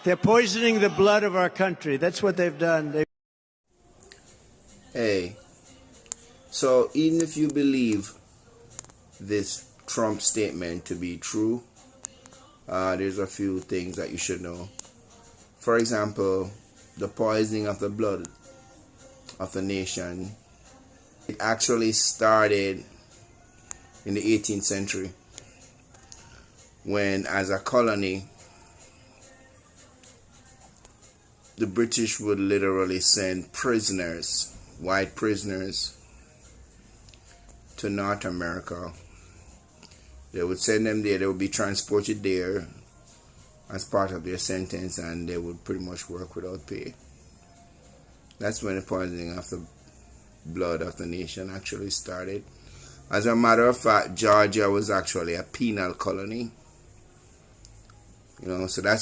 They're poisoning the blood of our country. That's what they've done. Hey, so even if you believe this Trump statement to be true, there's a few things that you should know. For example, the poisoning of the blood of the nation, it actually started in the 18th century when, as a colony, the British would literally send prisoners, white prisoners, to North America. They would send them there, they would be transported there as part of their sentence, and they would pretty much work without pay. That's when the poisoning of the blood of the nation actually started. As a matter of fact, Georgia was actually a penal colony. So that's